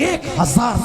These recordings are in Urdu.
1000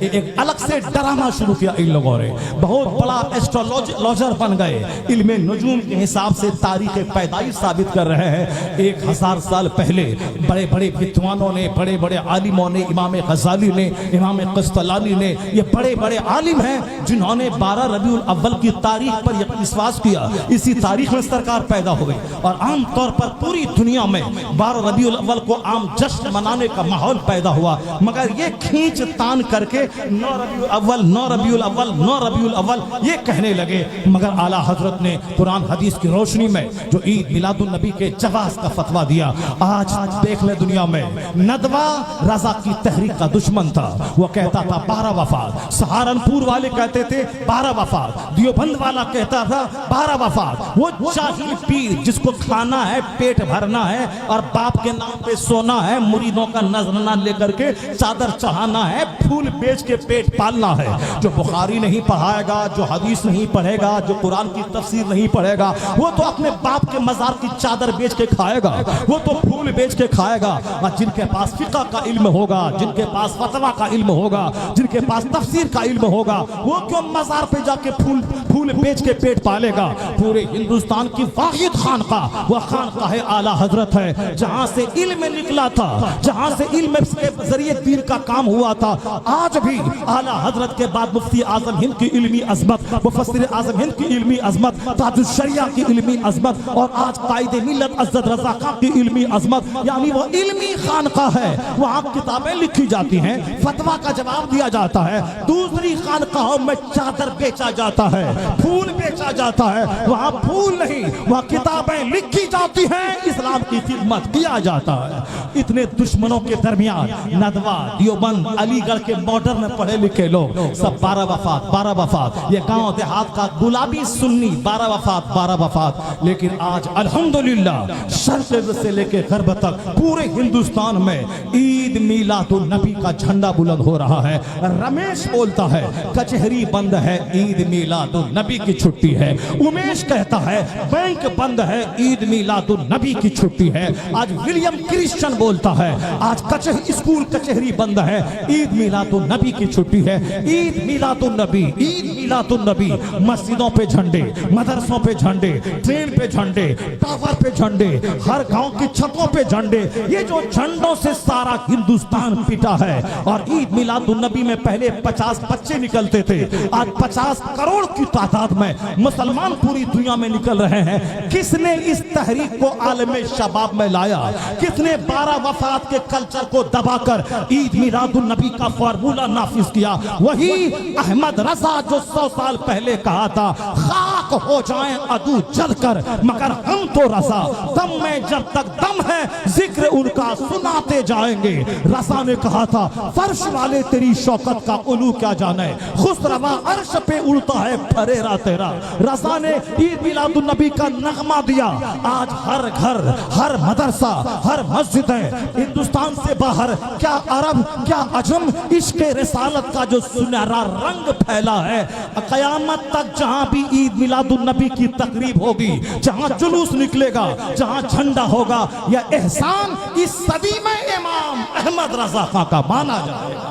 ایک الگ سے ڈرامہ شروع کیا ان لوگوں نے، بہت بڑا ایسٹرولوجر بن گئے، علم نجوم کے حساب سے تاریخ پیدائش ثابت کر رہے ہیں۔ 1000 سال پہلے بڑے بڑے ودوانوں نے، بڑے بڑے عالموں نے، امام غزالی نے، امام قسطلانی نے، یہ بڑے بڑے عالم ہیں جنہوں نے 12 ربیع الاول کی تاریخ پر وشواس کیا، اسی تاریخ میں سرکار پیدا ہوئی۔ اور عام طور پر پوری دنیا میں 12 ربیع الاول کو عام جشن منانے کا ماحول پیدا ہوا، مگر یہ کھینچ تان کر کے 9 ربیع الاول 9 ربیع الاول 9 ربیع الاول یہ کہنے لگے، مگر اعلیٰ حضرت نے قرآن حدیث کی روشنی میں جو عید میلاد النبی کے جواز کا فتویٰ دیا۔ آج دیکھ لیں دنیا میں، ندوہ رضا کی تحریک کا دشمن تھا، وہ کہتا تھا 12 وفات، سہارنپور والے کہتے تھے 12 وفات، دیوبند والا کہتا تھا 12 وفات۔ وہ جاہل پیر جس کو کھانا ہے، پیٹ بھرنا ہے اور باپ کے نام پہ سونا ہے، مریدوں کا نذرانہ لے کر کے چادر چڑھانا ہے، پھول بیچ کے پیٹ پالنا ہے، جو بخاری نہیں پڑھائے گا، جو حدیث نہیں پڑھے گا، جو قرآن کی تفسیر نہیں پڑھے گا، وہ تو اپنے باپ کے مزار کی چادر بیچ کے کھائے گا، وہ تو پھول بیچ کے کھائے گا۔ اور جن کے پاس فقہ کا علم ہوگا، جن کے پاس فتویٰ کا علم ہوگا، جن کے پاس تفسیر کا علم ہوگا، وہ کیوں مزار پہ جا کے پھول بیچ کے پیٹ پالے گا؟ پورے ہندوستان کی واحد خانقاہ وہ خانقاہ اعلیٰ حضرت ہے، جہاں سے علم نکلا تھا، جہاں سے علم کے ذریعے دین کا کام ہوا تھا۔ آج بھی اعلیٰ حضرت کے بعد مفتی اعظم ہند کی علمی عظمت، مفسر اعظم ہند کی علمی عظمت، تاج الشریعہ کی علمی عظمت، اور آج قائد ملت اسد رضا خان کی علمی عظمت، یعنی وہ علمی خانقاہ ہے، وہاں کتابیں لکھی جاتی ہیں، فتویٰ کا جواب دیا جاتا ہے۔ دوسری خانقاہوں میں چادر بیچا جاتا ہے، پھول بیچا جاتا ہے، وہاں پھول نہیں، وہاں کتابیں لکھی جاتی ہیں، اسلام کی خدمت کیا جاتا ہے۔ اتنے دشمنوں کے درمیان ندوہ، دیوبند، علی گڑھ کے بارڈر میں پڑھے لکھے لوگ سب 12 وفات 12 وفات، یہ گاؤں دیہات کا گلابی سنی 12 وفات 12 وفات۔ لیکن آج الحمدللہ شرق سے لے کے غرب تک پورے ہندوستان میں عید میلاد النبی کا جھنڈا بلند ہو رہا ہے۔ رمیش بولتا ہے کچہری بند ہے، عید میلاد النبی کی چھٹی ہے۔ امیش کہتا ہے بینک بند ہے، عید میلاد النبی کی چھٹی ہے۔ آج ولیم کرسچن بولتا ہے آج اسکول کچہری بند ہے، عید میلاد النبی کی چھٹی ہے۔ عید میلاد النبی، عید میلاد النبی، مسجدوں پہ جھنڈے، مدرسوں پہ جھنڈے، ٹرین پہ جھنڈے، ٹاور پہ جھنڈے، ہر گاؤں کی چھتوں پہ جھنڈے، یہ جو جھنڈوں سے سارا ہندوستان پٹا ہے۔ اور عید میلاد النبی میں پہلے 50 بچے نکلتے تھے، آج 50 کروڑ کی تعداد میں مسلمان پوری دنیا میں نکل رہے ہیں۔ کس نے اس تحریک کو عالم شباب میں لایا؟ کس نے 12 وفات کے کلچر کو دبا کر عید میلاد النبی کا فارمولہ نافذ کیا؟ وہی احمد رضا جو 100 سال پہلے کہا تھا خاک ہو جائیں عدو جل کر مگر ہم تو رضا، دم میں جب تک دم ہے ذکر ان کا سناتے جائیں گے۔ رضا نے کہا تھا فرش والے تیری شوکت کا علو کیا جانے، خسروا عرش پہ اڑتا ہے پھریرا تیرا۔ رضا نے عید میلاد النبی کا نغمہ دیا۔ آج ہر گھر، ہر مدرسہ، ہر مسجدیں ہندوستان سے باہر، کیا عرب کیا عجم، عشق رسالت کا جو سنہرا رنگ پھیلا ہے۔ قیامت تک جہاں بھی عید میلاد النبی کی تقریب ہوگی، جہاں جلوس نکلے گا، جہاں جھنڈا ہوگا، یہ احسان اس صدی میں امام احمد رضا خان کا مانا جائے گا،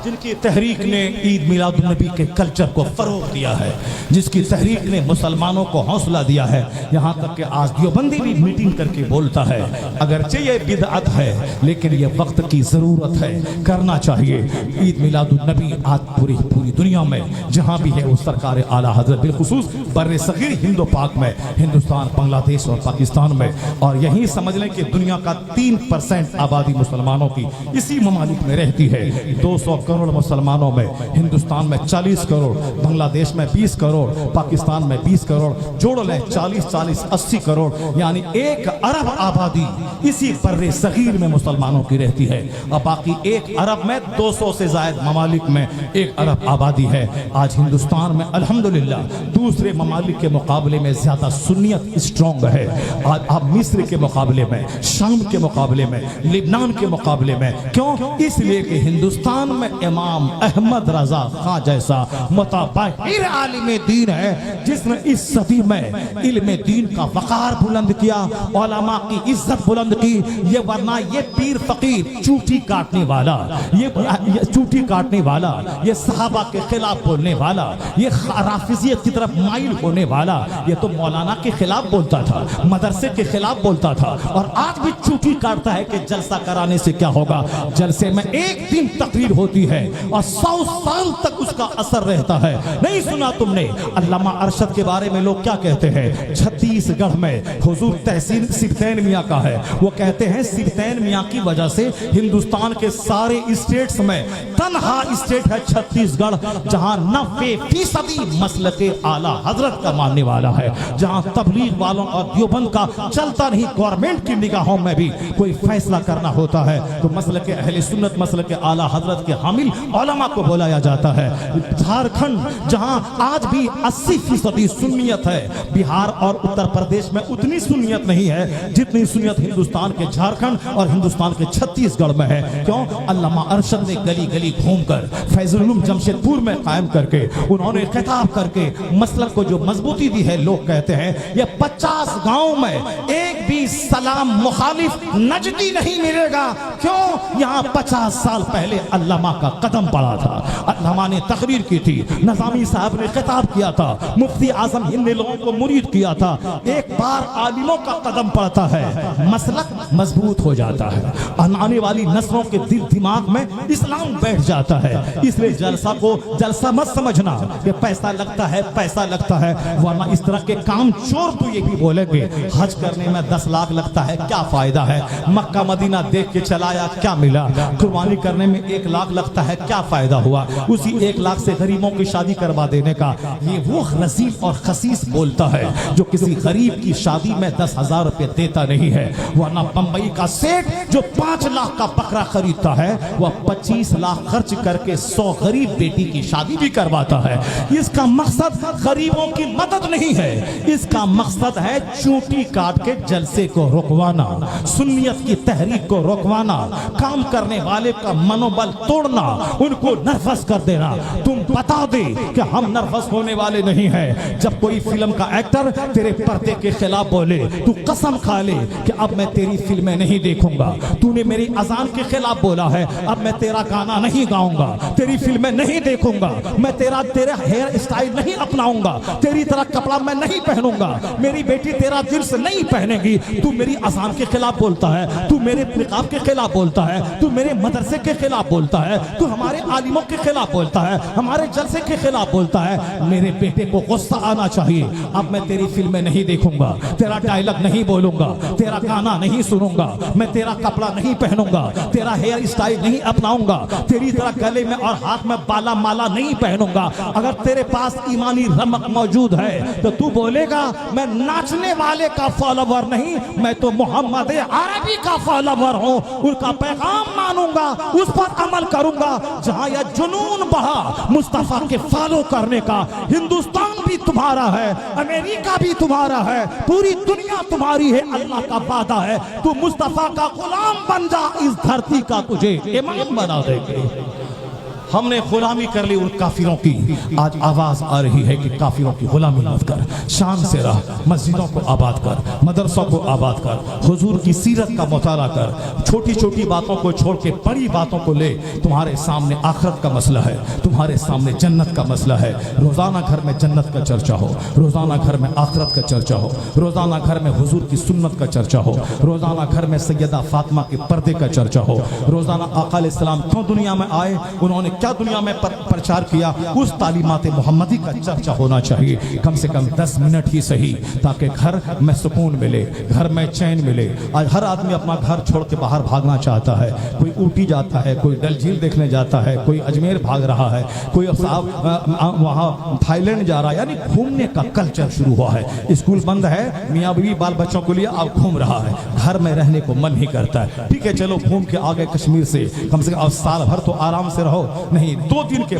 جن کی تحریک نے عید میلاد النبی کے کلچر کو فروغ دیا ہے، جس کی تحریک نے مسلمانوں کو حوصلہ دیا ہے۔ یہاں تک کہ آج دیوبندی بھی میٹنگ کر کے بولتا ہے اگرچہ یہ بدعت ہے لیکن یہ وقت کی ضرورت ہے، کرنا چاہیے۔ عید میلاد النبی آج پوری دنیا میں جہاں بھی ہے وہ سرکار اعلیٰ حضرت، بالخصوص بر صغیر ہند و پاک میں، ہندوستان، بنگلہ دیش اور پاکستان میں، اور یہی سمجھ لیں کہ دنیا کا 3% آبادی مسلمانوں کی اسی ممالک میں رہتی ہے۔ 200 کروڑ مسلمانوں میں، ہندوستان میں 40 کروڑ، بنگلہ دیش میں 20 کروڑ، پاکستان میں 20 کروڑ، جوڑ لیں 40 80 کروڑ، یعنی 1 ارب آبادی اسی بر صغیر میں مسلمانوں کی رہتی ہے، اور باقی 1 ارب میں 200 سے زائد ممالک میں 1 ارب آبادی ہے۔ آج ہندوستان میں الحمدللہ دوسرے ممالک کے مقابلے میں زیادہ سنیت اسٹرانگ ہے۔ آج آپ مصر کے مقابلے میں، شام کے مقابلے میں، لبنان کے مقابلے میں، کیوں؟ اس لیے کہ ہندوستان میں امام احمد رضا خان جیسا متبحر عالم دین ہے جس نے اس صدی میں علم دین کا وقار بلند کیا، علماء کی عزت بلند کی۔ یہ ورنہ یہ پیر فقیر چوٹی کاٹنے والا، یہ چوٹی کاٹنے والا، یہ صحابہ کے خلاف بولنے والا، یہ رافضیت کی طرف مائل ہونے والا، یہ تو مولانا کے خلاف بولتا تھا، مدرسے کے خلاف بولتا تھا، اور آج بھی چوٹی کاٹتا ہے کہ جلسہ کرانے سے کیا ہوگا۔ جلسے میں ایک دن تقریر ہوتی ہے اور 100 سال تک اس کا اثر رہتا ہے۔ نہیں سنا تم نے علامہ ارشد کے بارے میں لوگ کیا کہتے ہیں؟ چھتیس گڑھ میں حضور تحسین سبتین میاں کا ہے، وہ کہتے ہیں سبتین میاں کی وجہ سے ہندوستان کے سارے اسٹیٹس میں تنہا اسٹیٹ ہے چھتیس گڑھ جہاں 90% مسلک اعلیٰ حضرت کا ماننے والا ہے، جہاں تبلیغ والوں اور دیوبند کا چلتا نہیں۔ گورنمنٹ کی نگاہوں میں بھی کوئی فیصلہ کرنا ہوتا ہے تو مسلک اہل سنت، مسلک اعلیٰ حضرت کے حامل علماء کو بلایا جاتا ہے۔ جھارکھنڈ جہاں آج بھی 80% سنیت ہے، بہار اور اتر پردیش میں اتنی سنیت نہیں ہے جتنی سنیت ہندوستان کے جھارکھنڈ اور ہندوستان کے چھتیس گڑھ میں ہے۔ کیوں؟ علامہ ارشد نے گلی گلی گھوم کر فیض العلوم جمشید پور میں قائم کر کے انہوں نے خطاب کر کے مسلک کو جو مضبوطی دی ہے، لوگ کہتے ہیں یہ 50 گاؤں میں ایک بھی سلام مخالف نجدی نہیں ملے گا۔ کیوں؟ یہاں 50 سال پہلے علامہ کا قدم پڑا تھا، علامہ نے تقریر کی تھی، نظامی صاحب نے خطاب کیا تھا، مفتی اعظم ہند نے لوگوں کو مرید کیا تھا۔ ایک بار عالموں کا قدم پڑتا ہے، مسلک مضبوط ہو جاتا ہے، آنے والی نسلوں کے دل دماغ میں اسلام بیٹھ جاتا ہے۔ اس لیے جلسہ کو جلسہ مت سمجھنا کہ پیسہ لگتا ہے، پیسہ لگتا ہے، ورنہ اس طرح کے کام چور تو یہ بھی بولیں گے حج کرنے میں 10 لاکھ لگتا ہے، کیا فائدہ ہے؟ مکہ مدینہ دیکھ کے چلایا، کیا ملا؟ قربانی کرنے میں 1 لاکھ لگتا ہے، کیا فائدہ ہوا؟ اسی 1 لاکھ سے غریبوں کی شادی کروا دینے کا۔ یہ وہ رذیل اور خسیس بولتا ہے جو کسی غریب کی شادی میں 10,000 روپے دیتا نہیں ہے، ورنہ بمبئی کا سیٹ جو 5 لاکھ کا بکرا خریدتا ہے وہ 25 لاکھ خرچ کر کے 100 غریب بیٹی کی شادی بھی کرواتا ہے۔ اس کا مقصد غریبوں کی مدد نہیں ہے، اس کا مقصد ہے چونٹی کاٹ کے جلسے کو رکوانا، سنیت کی تحریک کو رکوانا، کام کرنے والے کا منوبل توڑنا، ان کو نرفز کر دینا۔ تم بتا دے کہ ہم نرفز ہونے والے نہیں ہیں۔ جب کوئی فلم کا ایکٹر تیرے پردے کے خلاف بولے تو قسم کھا لے کہ اب میں تیری فلمیں نہیں دیکھوں گا۔ تو نے میری اذان کے خلاف بولا ہے، اب میں تیرا گانا نہیں گاؤں گا، تیری فلمیں نہیں دیکھوں گا، میں تیرا ہیئر اسٹائل نہیں اپناؤں گا، تیری طرح کپڑا میں نہیں پہنوں گا، میری بیٹی تیرا جنس نہیں پہنے گی۔ تو میری اذان کے خلاف بولتا ہے، تو میرے نقاب کے خلاف بولتا ہے، تو میرے مدرسے کے خلاف بولتا ہے، تو ہمارے عالموں کے خلاف بولتا ہے، ہمارے جلسے کے خلاف بولتا ہے۔ میرے بیٹے کو غصہ آنا چاہیے۔ اب میں تیری فلمیں نہیں دیکھوں گا، تیرا ڈائلگ نہیں بولوں گا، تیرا گانا نہیں سنوں گا، میں تیرا کپڑا نہیں پہنوں گا، تیرا ہیئر اسٹائل نہیں اپناؤں گا، تیری طرح گلے میں اور ہاتھ میں بالا مالا نہیں پہنوں گا۔ اگر تیرے پاس ایمانی رمق موجود ہے تو تو بولے گا میں ناچنے والے کا فالوور نہیں، میں تو محمد عربی کا فالوور ہوں، ان کا پیغام مانوں گا، اس پر عمل کروں گا۔ جہاں یہ جنون بہا مصطفیٰ کے فالو کرنے کا، ہندوستان بھی تمہارا ہے، امریکہ بھی تمہارا ہے، پوری دنیا تمہاری ہے، اللہ کا وعدہ ہے تو مصطفیٰ کا غلام بن جا، اس دھرتی کا تجھے امام بنا دے گے۔ ہم نے غلامی کر لی ان کافروں کی، آج آواز آ رہی ہے کہ کافروں کی غلامی مت کر، شان سے رہ، مسجدوں کو آباد کر، مدرسوں کو آباد کر، حضور کی سیرت کا مطالعہ کر، چھوٹی چھوٹی باتوں کو چھوڑ کے بڑی باتوں کو لے۔ تمہارے سامنے آخرت کا مسئلہ ہے، تمہارے سامنے جنت کا مسئلہ ہے۔ روزانہ گھر میں جنت کا چرچا ہو، روزانہ گھر میں آخرت کا چرچا ہو، روزانہ گھر میں حضور کی سنت کا چرچا ہو، روزانہ گھر میں سیدہ فاطمہ کے پردے کا چرچا ہو، روزانہ آقا علیہ السلام کیوں دنیا میں آئے، انہوں نے کیا دنیا میں پرچار کیا، اس تعلیمات محمدی کا چرچا ہونا چاہیے، کم سے کم 10 منٹ ہی صحیح، تاکہ گھر میں سکون ملے، گھر میں چین ملے۔ آج ہر آدمی اپنا گھر چھوڑ کے باہر بھاگنا چاہتا ہے، کوئی اوٹی جاتا ہے، کوئی ڈل جھیل دیکھنے جاتا ہے، کوئی اجمیر بھاگ رہا ہے، کوئی وہاں تھائی لینڈ جا رہا ہے، یعنی گھومنے کا کلچر شروع ہوا ہے۔ اسکول بند ہے، میاں بیوی بال بچوں کو لیے اب گھوم رہا ہے، گھر میں رہنے کو من ہی کرتا ہے۔ ٹھیک ہے چلو گھوم کے آگے کشمیر سے، کم سے کم سال بھر تو آرام سے رہو، نہیں 2 دن کے